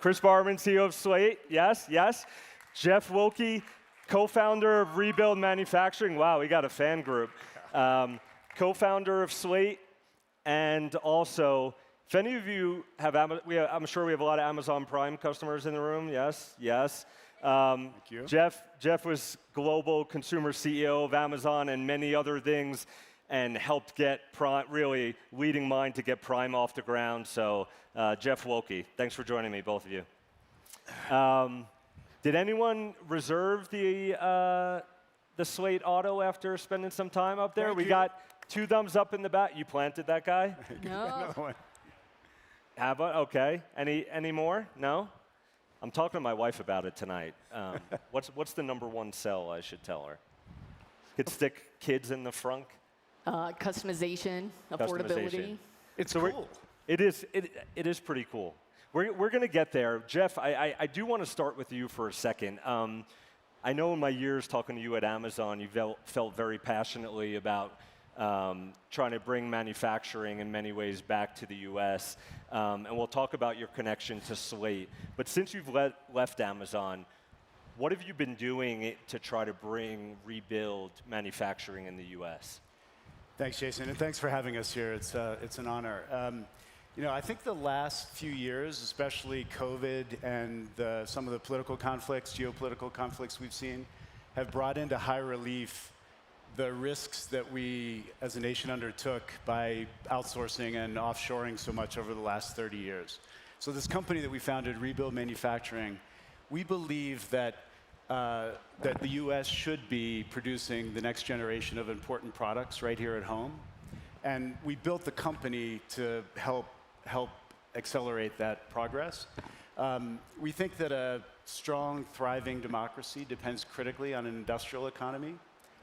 Chris Barman, CEO of Slate. Yes, yes. Jeff Wilke, co-founder of Rebuild Manufacturing. Wow, we got a fan group. Co-founder of Slate, and also, if any of you have, I'm sure we have a lot of Amazon Prime customers in the room. Yes, yes. Thank you. Jeff was global consumer CEO of Amazon and many other things, and helped get Prime, really leading mind to get Prime off the ground. So Jeff Wilke, thanks for joining me, both of you. Did anyone reserve the Slate Auto after spending some time up there? We got 2 thumbs up in the back. You planted that guy? No. Another one. Have a, okay. Any more? No? I'm talking to my wife about it tonight. What's the #1 sell I should tell her? Could stick kids in the front? Customization, affordability. It's cool. It is pretty cool. We're going to get there. Jeff, I do want to start with you for a second. I know in my years talking to you at Amazon, you felt very passionately about trying to bring manufacturing in many ways back to the US. And we'll talk about your connection to Slate. But since you've left Amazon, what have you been doing to try to rebuild manufacturing in the US? Thanks, Jason, and thanks for having us here. It's an honor. I think the last few years, especially COVID and some of the political conflicts, geopolitical conflicts we've seen, have brought into high relief the risks that we as a nation undertook by outsourcing and offshoring so much over the last 30 years. So this company that we founded, Rebuild Manufacturing, we believe that the US should be producing the next generation of important products right here at home. And we built the company to help accelerate that progress. We think that a strong, thriving democracy depends critically on an industrial economy.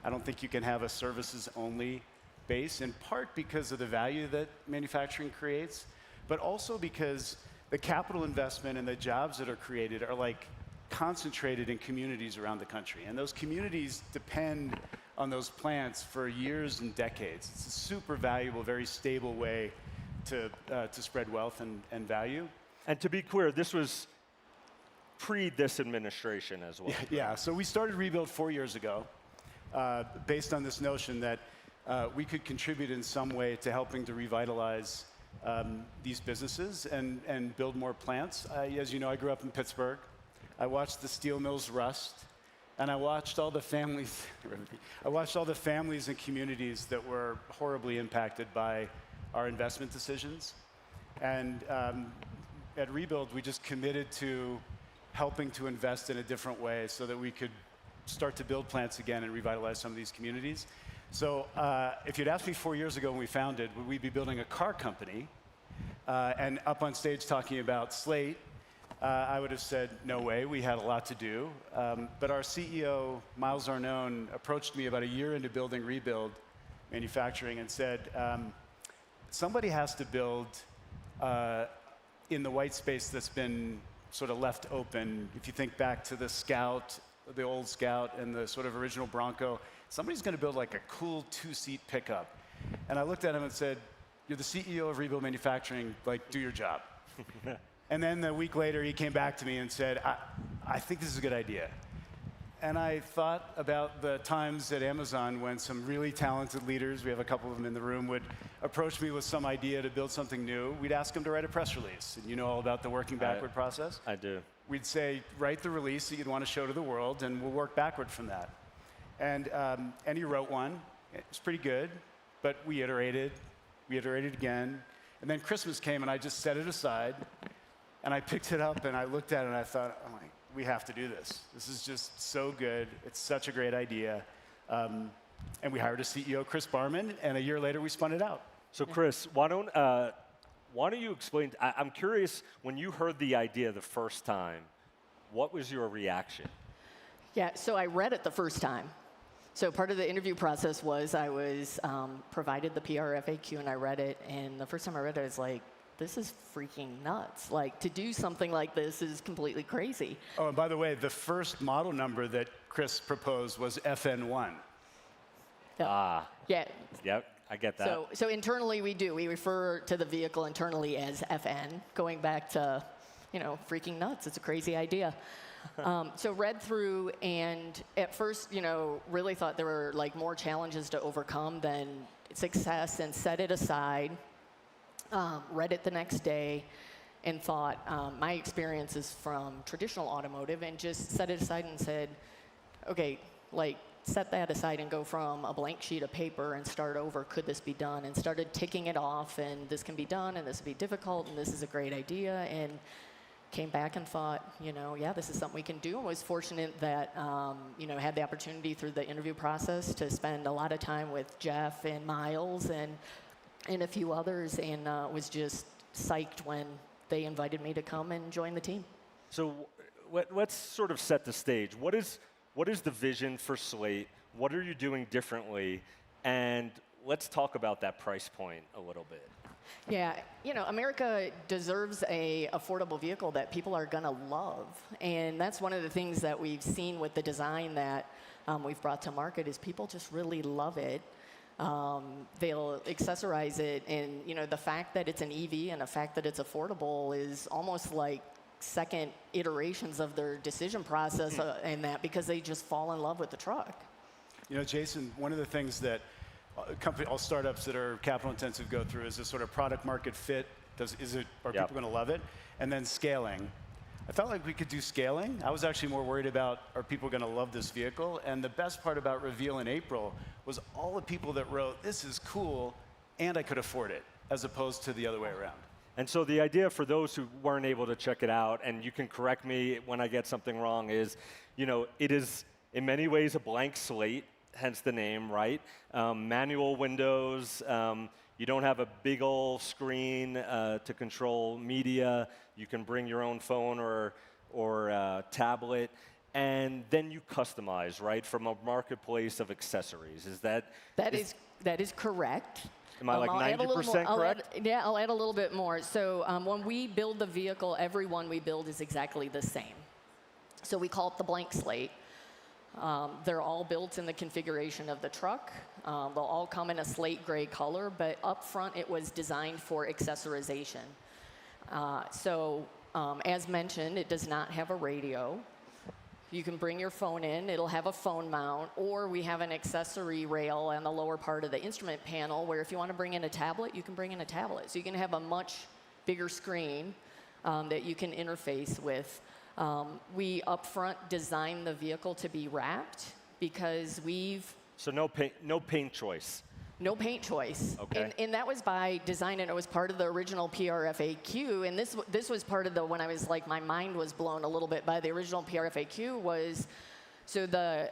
I don't think you can have a services-only base, in part because of the value that manufacturing creates, but also because the capital investment and the jobs that are created are like concentrated in communities around the country. And those communities depend on those plants for years and decades. It's a super valuable, very stable way to spread wealth and value. And to be clear, this was pre this administration as well. Yeah, so we started Rebuild 4 years ago, based on this notion that we could contribute in some way to helping to revitalize these businesses and build more plants. As you know, I grew up in Pittsburgh. I watched the steel mills rust, and I watched all the families. And communities that were horribly impacted by our investment decisions. And at Rebuild, we just committed to helping to invest in a different way so that we could start to build plants again and revitalize some of these communities. So if you'd asked me 4 years ago when we founded, would we be building a car company and up on stage talking about Slate, I would have said, no way, we had a lot to do. But our CEO, Miles Arnone, approached me about a year into building Rebuild Manufacturing and said, somebody has to build in the white space that's been sort of left open. If you think back to the Scout, the old Scout and the sort of original Bronco, somebody's going to build like a cool 2-seat pickup. And I looked at him and said, you're the CEO of Rebuild Manufacturing, like, do your job. And then a week later, he came back to me and said, I think this is a good idea. And I thought about the times at Amazon when some really talented leaders, we have a couple of them in the room, would approach me with some idea to build something new. We'd ask them to write a press release. And you know all about the working backward process? I do. We'd say, write the release that you'd want to show to the world, and we'll work backward from that. And he wrote one. It was pretty good, but we iterated again. And then Christmas came, and I just set it aside. And I picked it up, and I looked at it, and I thought, oh my, we have to do this. This is just so good. It's such a great idea. And we hired a CEO, Chris Barman, and a year later, we spun it out. So Chris, why don't you explain, I'm curious, when you heard the idea the first time, what was your reaction? Yeah, so I read it the first time. So part of the interview process was I was provided the PR FAQ, and I read it, and the first time I read it, I was like, this is freaking nuts. Like, to do something like this is completely crazy. Oh, and by the way, the first model number that Chris proposed was FN1. Ah. Yeah. Yep, I get that. So internally we refer to the vehicle internally as FN, going back to, freaking nuts. It's a crazy idea. So read through, and at first, really thought there were like more challenges to overcome than success, and set it aside. Read it the next day, and thought my experience is from traditional automotive, and just set it aside and said, okay, like set that aside and go from a blank sheet of paper and start over. Could this be done? And started ticking it off, and this can be done, and this will be difficult, and this is a great idea, and came back and thought, yeah, this is something we can do. And was fortunate that, had the opportunity through the interview process to spend a lot of time with Jeff and Miles and a few others, and was just psyched when they invited me to come and join the team. So let's sort of set the stage. What is the vision for Slate? What are you doing differently? And let's talk about that price point a little bit. Yeah, America deserves a affordable vehicle that people are going to love. And that's one of the things that we've seen with the design that we've brought to market is people just really love it. They'll accessorize it, and the fact that it's an EV and the fact that it's affordable is almost like second iterations of their decision process in that, because they just fall in love with the truck. Jason, one of the things that all startups that are capital intensive go through is this sort of product market fit. Are people going to love it? And then scaling. I felt like we could do scaling. I was actually more worried about, are people going to love this vehicle? And the best part about Reveal in April was all the people that wrote, this is cool, and I could afford it, as opposed to the other way around. And so the idea for those who weren't able to check it out, and you can correct me when I get something wrong, is, it is in many ways a blank slate, hence the name, right? Manual windows. You don't have a big old screen to control media. You can bring your own phone or tablet, and then you customize, right, from a marketplace of accessories. Is that? That is correct. Am I like 90% correct? I'll add a little bit more. So when we build the vehicle, every one we build is exactly the same. So we call it the blank slate. They're all built in the configuration of the truck. They'll all come in a slate gray color, but up front it was designed for accessorization. As mentioned, it does not have a radio. You can bring your phone in, it'll have a phone mount, or we have an accessory rail on the lower part of the instrument panel where if you want to bring in a tablet, you can bring in a tablet. So you can have a much bigger screen that you can interface with. We upfront designed the vehicle to be wrapped because So no paint choice. No paint choice. Okay. And that was by design, and it was part of the original PRFAQ. And this was part of when I was like, my mind was blown a little bit by the original PRFAQ was, so the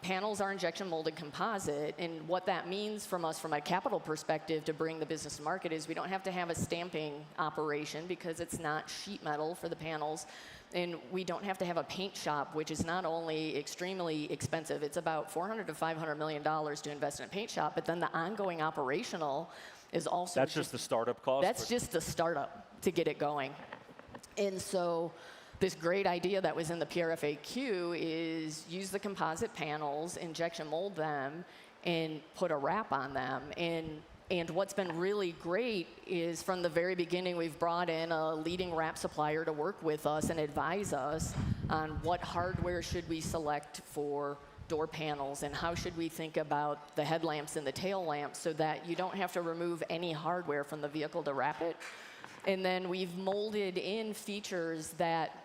panels are injection molded composite. And what that means from a capital perspective to bring the business to market is we don't have to have a stamping operation because it's not sheet metal for the panels. And we don't have to have a paint shop, which is not only extremely expensive, it's about $400 to $500 million to invest in a paint shop, but then the ongoing operational is also That's just the startup cost? That's just the startup to get it going. And so this great idea that was in the PRFAQ is use the composite panels, injection mold them, and put a wrap on them. And what's been really great is from the very beginning, we've brought in a leading wrap supplier to work with us and advise us on what hardware should we select for door panels and how should we think about the headlamps and the tail lamps so that you don't have to remove any hardware from the vehicle to wrap it. And then we've molded in features that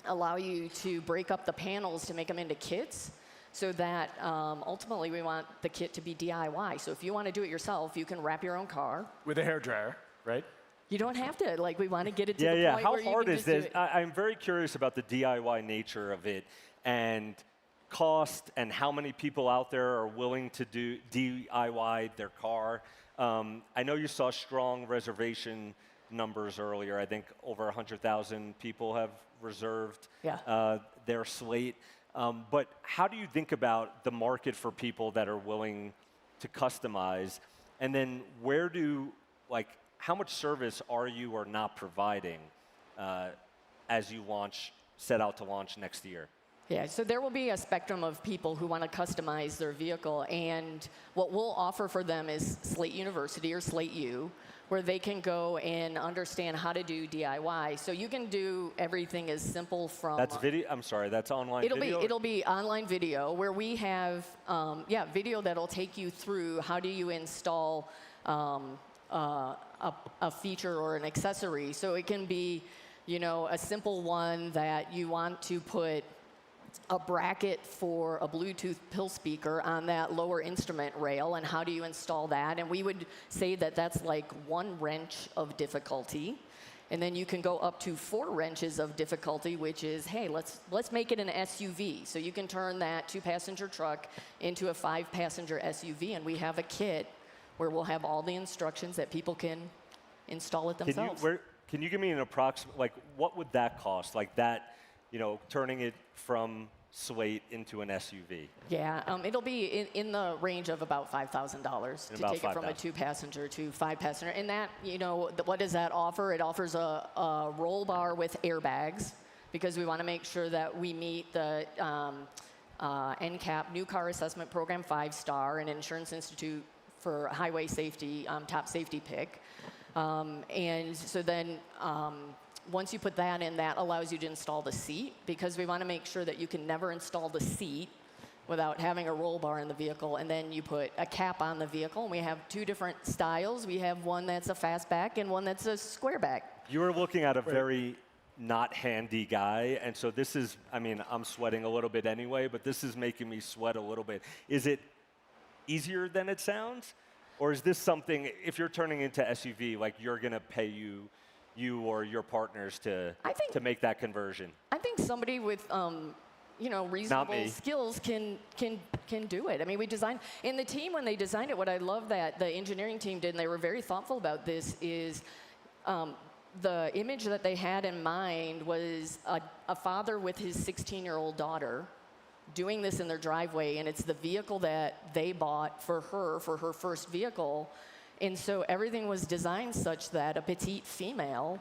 allow you to break up the panels to make them into kits. So that ultimately we want the kit to be DIY. So if you want to do it yourself, you can wrap your own car. With a hairdryer, right? You don't have to. Like, we want to get it to the point How where you hard can is just this? do it. I'm very curious about the DIY nature of it and cost and how many people out there are willing to do DIY their car. I know you saw strong reservation numbers earlier. I think over 100,000 people have reserved their slate. But how do you think about the market for people that are willing to customize? And then how much service are you or not providing as you set out to launch next year? Yeah, so there will be a spectrum of people who want to customize their vehicle, and what we'll offer for them is Slate University or Slate U, where they can go and understand how to do DIY. So you can do everything as simple from... That's video, I'm sorry, that's online video? It'll be online video where we have, video that'll take you through how do you install a feature or an accessory. So it can be, a simple one that you want to put a bracket for a Bluetooth pill speaker on that lower instrument rail, and how do you install that? And we would say that that's like 1 wrench of difficulty. And then you can go up to 4 wrenches of difficulty, which is, hey, let's make it an SUV. So you can turn that 2-passenger truck into a 5-passenger SUV, and we have a kit where we'll have all the instructions that people can install it themselves. Can you give me an approximate, like, what would that cost? Like that, turning it from Slate into an SUV? Yeah, it'll be in the range of about $5,000 to take it from a 2-passenger to 5-passenger. And that, what does that offer? It offers a roll bar with airbags, because we want to make sure that we meet the NCAP New Car Assessment Program 5-star and Insurance Institute for Highway Safety top safety pick. And so then once you put that in, that allows you to install the seat, because we want to make sure that you can never install the seat without having a roll bar in the vehicle. And then you put a cap on the vehicle, and we have 2 different styles. We have one that's a fastback and one that's a squareback. You were looking at a very not handy guy, and so this is, I'm sweating a little bit anyway, but this is making me sweat a little bit. Is it easier than it sounds? Or is this something, if you're turning into SUV, like you're going to pay you or your partners to make that conversion? I think somebody with reasonable skills can do it. We designed, and the team, when they designed it, what I love that the engineering team did, and they were very thoughtful about this, is the image that they had in mind was a father with his 16-year-old daughter doing this in their driveway, and it's the vehicle that they bought for her first vehicle. And so everything was designed such that a petite female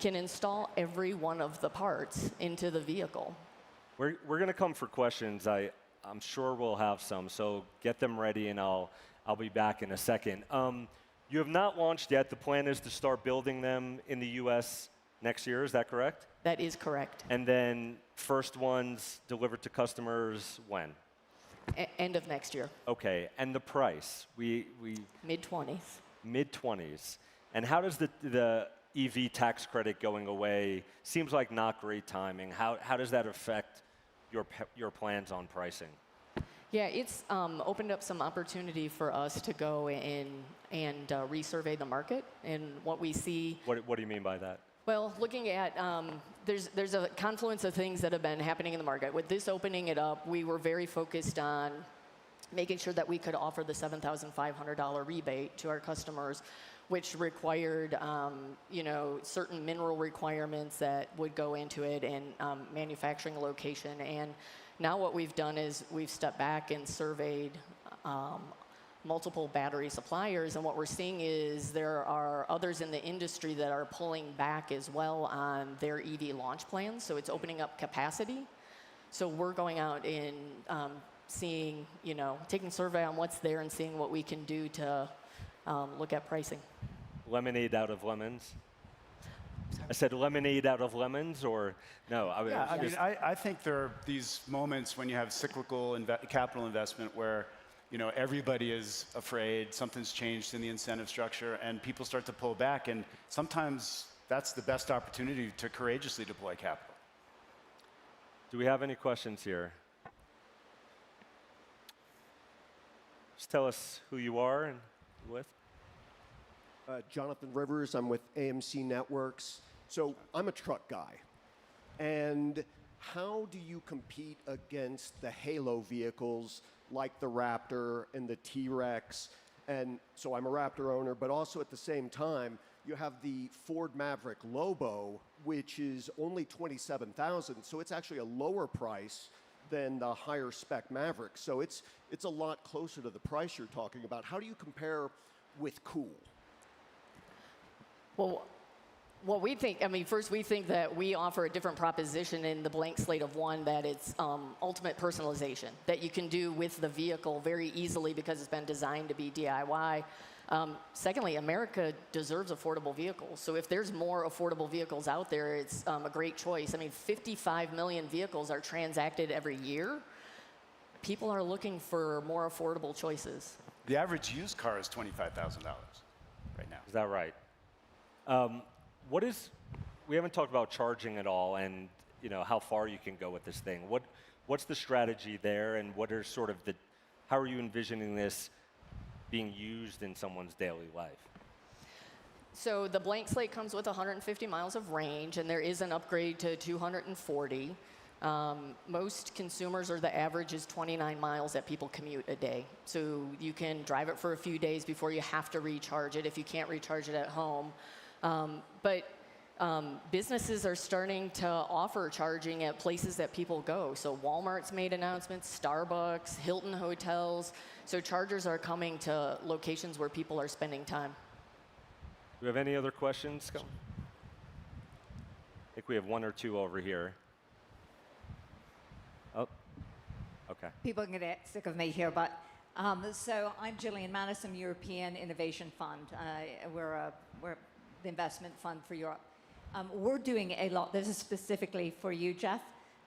can install every one of the parts into the vehicle. We're going to come for questions. I'm sure we'll have some, so get them ready, and I'll be back in a second. You have not launched yet. The plan is to start building them in the U.S. next year. Is that correct? That is correct. And then first ones delivered to customers when? End of next year. Okay, and the price? Mid-20s. Mid-20s. And how does the EV tax credit going away, seems like not great timing. How does that affect your plans on pricing? Yeah, it's opened up some opportunity for us to go in and resurvey the market, and what we see. What do you mean by that? Well, looking at, there's a confluence of things that have been happening in the market. With this opening it up, we were very focused on making sure that we could offer the $7,500 rebate to our customers, which required, certain mineral requirements that would go into it, and manufacturing location. And now what we've done is we've stepped back and surveyed multiple battery suppliers, and what we're seeing is there are others in the industry that are pulling back as well on their EV launch plans, so it's opening up capacity. So we're going out and seeing, taking a survey on what's there and seeing what we can do to look at pricing. Lemonade out of lemons? I said lemonade out of lemons, or no? I think there are these moments when you have cyclical capital investment where everybody is afraid something's changed in the incentive structure, and people start to pull back, and sometimes that's the best opportunity to courageously deploy capital. Do we have any questions here? Just tell us who you are and who with. Jonathan Rivers, I'm with AMC Networks. So I'm a truck guy. And how do you compete against the halo vehicles like the Raptor and the T-Rex? And so I'm a Raptor owner, but also at the same time, you have the Ford Maverick Lobo, which is only $27,000. So it's actually a lower price than the higher spec Maverick. So it's a lot closer to the price you're talking about. How do you compare with Cool? Well, Well, we think, I mean, first we think that we offer a different proposition in the blank slate of one, that it's ultimate personalization, that you can do with the vehicle very easily because it's been designed to be DIY. Secondly, America deserves affordable vehicles. So if there's more affordable vehicles out there, it's a great choice. I mean, 55 million vehicles are transacted every year. People are looking for more affordable choices. The average used car is $25,000 right now. Is that right? We haven't talked about charging at all, and how far you can go with this thing. What's the strategy there, and what are sort of how are you envisioning this being used in someone's daily life? So the blank slate comes with 150 miles of range, and there is an upgrade to 240. Most consumers, or the average is 29 miles that people commute a day. So you can drive it for a few days before you have to recharge it if you can't recharge it at home. But businesses are starting to offer charging at places that people go. So Walmart's made announcements, Starbucks, Hilton hotels. So chargers are coming to locations where people are spending time. Do we have any other questions? I think we have one or two over here. Oh, okay. People are going to get sick of me here, but so I'm Gillian Manis, I'm European Innovation Fund. We're the investment fund for Europe. We're doing a lot. This is specifically for you, Jeff.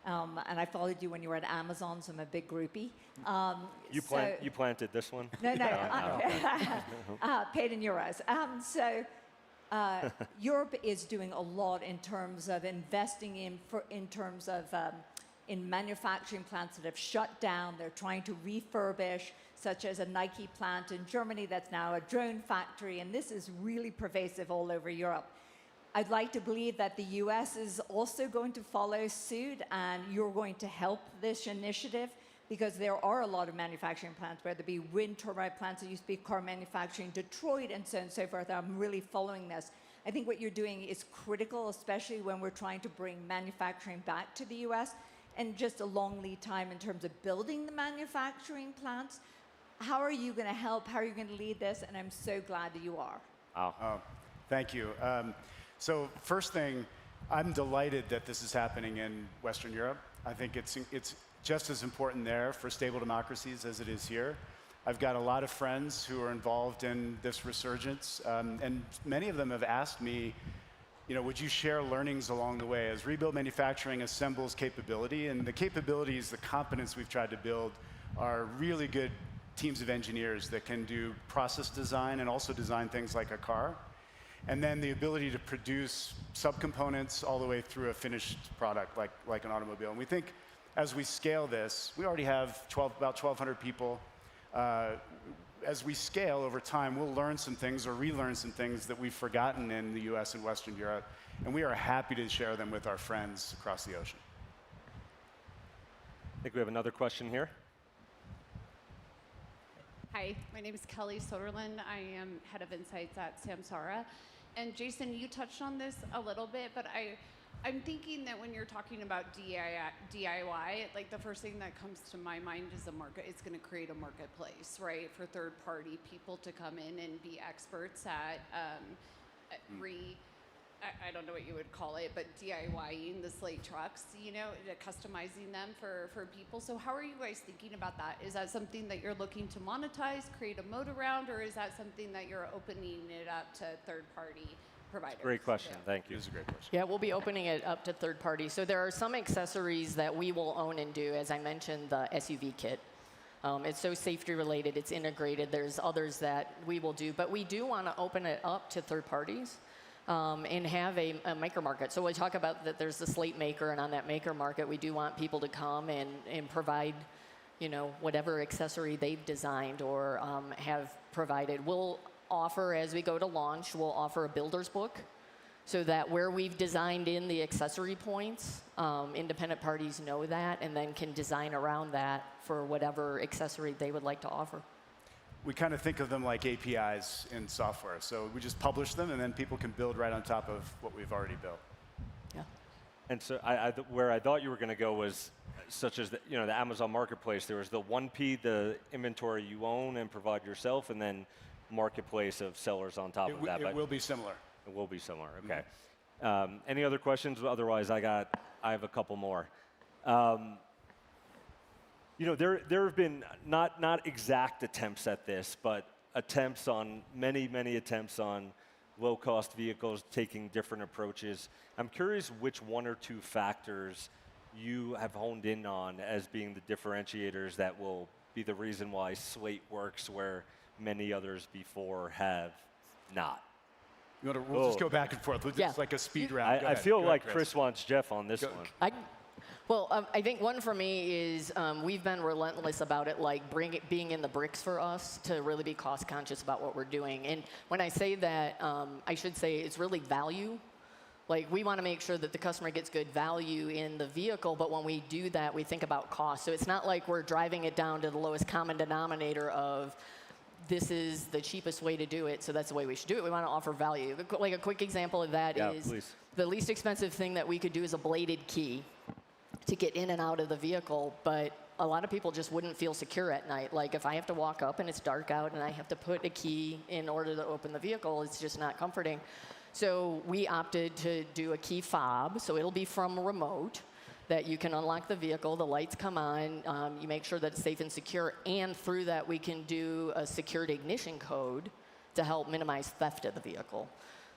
And I followed you when you were at Amazon, so I'm a big groupie. You planted this one? No. Paid in euros. Europe is doing a lot in terms of investing in manufacturing plants that have shut down. They're trying to refurbish, such as a Nike plant in Germany that's now a drone factory, and this is really pervasive all over Europe. I'd like to believe that the US is also going to follow suit, and you're going to help this initiative, because there are a lot of manufacturing plants, whether it be wind turbine plants, there used to be car manufacturing, Detroit, and so on and so forth. I'm really following this. I think what you're doing is critical, especially when we're trying to bring manufacturing back to the US, and just a long lead time in terms of building the manufacturing plants. How are you going to help? How are you going to lead this? And I'm so glad that you are. Oh, thank you. So first thing, I'm delighted that this is happening in Western Europe. I think it's just as important there for stable democracies as it is here. I've got a lot of friends who are involved in this resurgence, and many of them have asked me, would you share learnings along the way as rebuild manufacturing assembles capability? And the capabilities, the competence we've tried to build are really good teams of engineers that can do process design and also design things like a car. And then the ability to produce subcomponents all the way through a finished product like an automobile. And we think as we scale this, we already have about 1,200 people. As we scale over time, we'll learn some things or relearn some things that we've forgotten in the US and Western Europe. And we are happy to share them with our friends across the ocean. I think we have another question here. Hi, my name is Kelly Soderlund. I am head of insights at Samsara. And Jason, you touched on this a little bit, but I'm thinking that when you're talking about DIY, like the first thing that comes to my mind is a market. It's going to create a marketplace, right, for third-party people to come in and be experts at I don't know what you would call it, but DIYing the Slate trucks, customizing them for people. So how are you guys thinking about that? Is that something that you're looking to monetize, create a moat around, or is that something that you're opening it up to third-party providers? Great question. Thank you. This is a great question. Yeah, we'll be opening it up to third parties. So there are some accessories that we will own and do. As I mentioned, the SUV kit. It's so safety related, it's integrated. There's others that we will do, but we do want to open it up to third parties. And have a maker market. So we talk about that there's the Slate maker, and on that maker market, we do want people to come and provide, whatever accessory they've designed or have provided. We'll offer, as we go to launch, we'll offer a builder's book, so that where we've designed in the accessory points, independent parties know that and then can design around that for whatever accessory they would like to offer. We kind of think of them like APIs in software. So we just publish them, and then people can build right on top of what we've already built. Yeah. And so where I thought you were going to go was such as the Amazon Marketplace. There was the 1P, the inventory you own and provide yourself, and then marketplace of sellers on top of that. It will be similar. It will be similar. Okay. Any other questions? Otherwise, I have a couple more. There have been not exact attempts at this, but attempts on many attempts on low-cost vehicles taking different approaches. I'm curious which one or two factors you have honed in on as being the differentiators that will be the reason why Slate works where many others before have not. We'll just go back and forth. It's like a speed round. I feel like Chris wants Jeff on this one. I think one for me is we've been relentless about it, like being in the bricks for us to really be cost conscious about what we're doing. And when I say that, I should say it's really value. Like, we want to make sure that the customer gets good value in the vehicle, but when we do that, we think about cost. So it's not like we're driving it down to the lowest common denominator of this is the cheapest way to do it, so that's the way we should do it. We want to offer value. Like, a quick example of that is the least expensive thing that we could do is a bladed key to get in and out of the vehicle, but a lot of people just wouldn't feel secure at night. Like, if I have to walk up and it's dark out and I have to put a key in order to open the vehicle, it's just not comforting. So we opted to do a key fob, so it'll be from remote, that you can unlock the vehicle, the lights come on, you make sure that it's safe and secure, and through that we can do a secured ignition code to help minimize theft of the vehicle.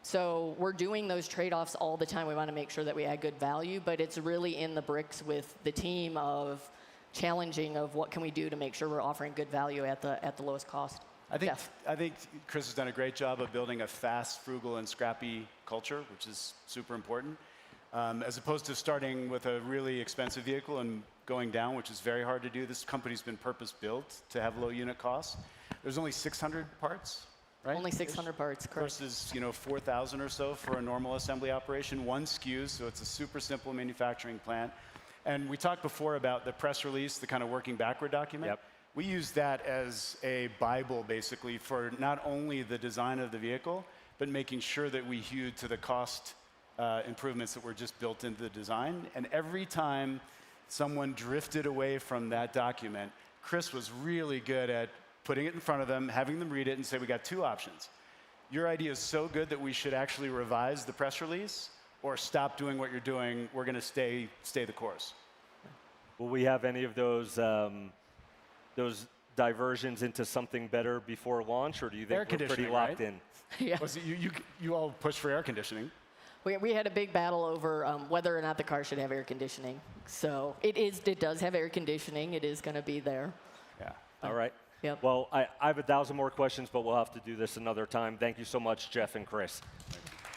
So we're doing those trade-offs all the time. We want to make sure that we add good value, but it's really in the bricks with the team of challenging of what can we do to make sure we're offering good value at the lowest cost. I think Chris has done a great job of building a fast, frugal, and scrappy culture, which is super important, as opposed to starting with a really expensive vehicle and going down, which is very hard to do. This company's been purpose-built to have low unit costs. There's only 600 parts, right? Only 600 parts, correct. Versus 4,000 or so for a normal assembly operation. One SKU, so it's a super simple manufacturing plant. And we talked before about the press release, the kind of working backward document. Yep. We use that as a Bible, basically, for not only the design of the vehicle, but making sure that we hew to the cost improvements that were just built into the design. And every time someone drifted away from that document, Chris was really good at putting it in front of them, having them read it, and say, we got two options. Your idea is so good that we should actually revise the press release, or stop doing what you're doing. We're going to stay the course. Will we have any of those diversions into something better before launch, or do you think we're pretty locked in? Yeah. Well, so you all push for air conditioning. We had a big battle over whether or not the car should have air conditioning. So it does have air conditioning. It is going to be there. Yeah. All right. Yep. Well, I have 1,000 more questions, but we'll have to do this another time. Thank you so much, Jeff and Chris.